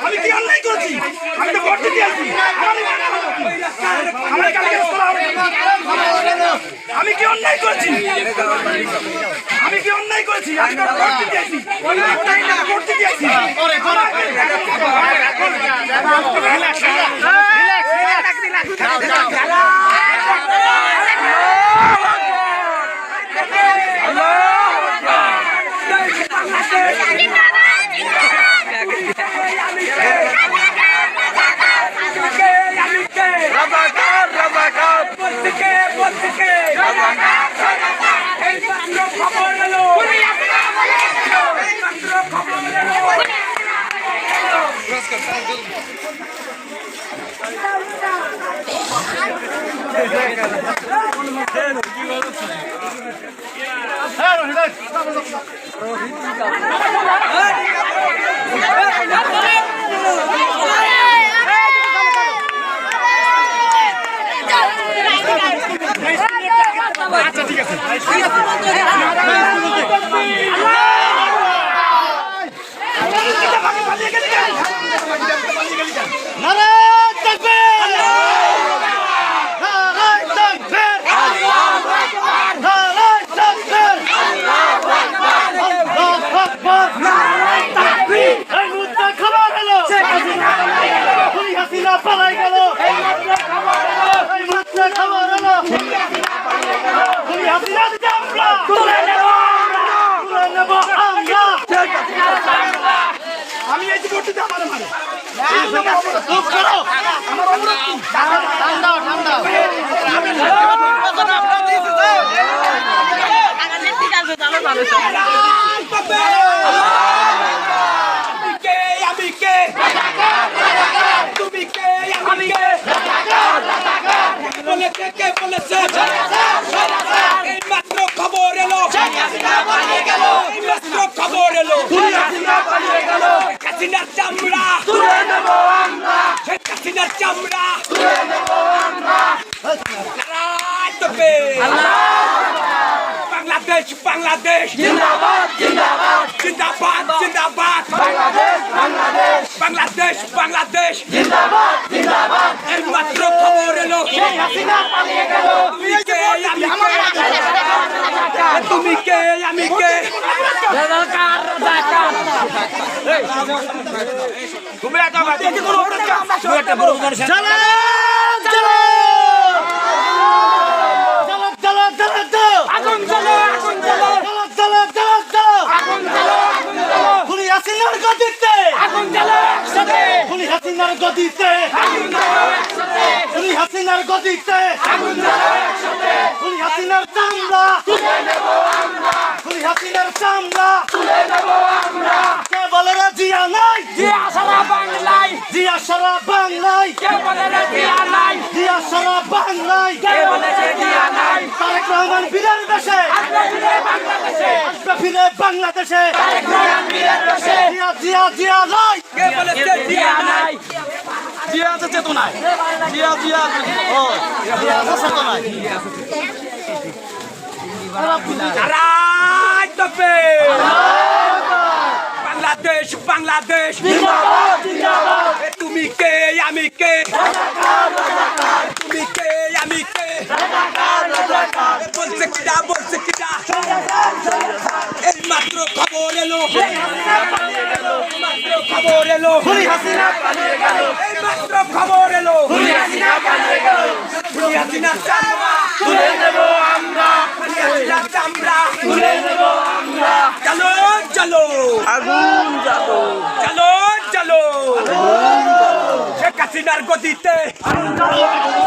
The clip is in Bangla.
আমি কি অন্যায় করেছি? আমি তো ভোট দিতে আসি। আমি কি অন্যায় করেছি? আমি কি অন্যায় করেছি? আমি তো ভোট দিতে আসি। ভোট দিতে আসি। আচ্ছা ঠিক আছে আমি এই ভোটটা আমার মানে চুপ করো আমার অনুরোধ ঠান্ডা ঠান্ডা আমি কে তুমি কে আমি কে বলেছে কে বলেছে এই মাত্র খবর এলো এই মাত্র খবর এলো হাসিনার চামড়া তুলে নেব আমরা শেখ হাসিনার চামড়া তুলে নেব আমরা বাংলাদেশ বাংলাদেশ জিন্দাবাদ জিন্দাবাদ জিন্দাবাদ জিন্দাবাদ বাংলাদেশ বাংলাদেশ বাংলাদেশ বাংলাদেশ জিন্দাবাদ জিন্দাবাদ এই মাত্র খবর এলো শেখ হাসিনা পালিয়ে গেল তুমি কে আমি কে রাজাকার রাজাকার তুমি একটা বাড়ি কি করো তুমি একটা বড় বড় চলো চলো চলো চলো চলো আগুন চলো আগুন চলো চলো চলো চলো আগুন চলো আগুন চলো খুলি হাসিনার গদিতে আগুন চলো একসাথে খুলি হাসিনার গদিতে আগুন চলো একসাথে খুলি হাসিনার গদিতে আগুন চলো একসাথে খুলি হাসিনার চামড়া তুলে নেব আমরা খুলি হাসিনার চামড়া তুলে নেব আমরা কে বলে রে জিয়া নাই জিয়া সারা বাংলায় জিয়া সারা বাংলায় কে বলে রে জিয়া নাই জিয়া সারা বাংলায় কে বলে রে জিয়া নাই তারেক রহমান বীরের দেশে আসবে ফিরে বাংলাদেশে আসবে ফিরে বাংলাদেশে তারেক রহমান বীরের দেশে জিয়া জিয়া জিয়া নাই কে বলে রে জিয়া নাই জিয়া আছে চেতনায় জিয়া জিয়া ও জিয়া আছে চেতনায় বাংলাদেশ বাংলাদেশ তুমি কে আমি কে তুমি কে আমি কে বলছে কিনা এই মাত্র খবর এলো মাত্র খবর এলো এই মাত্র খবর এলো তুলে নেব আমরা চামড়া তুলে নেব আমরা চলো চলো আগুন চলো চলো চলো শেখ হাসিনার গতিতে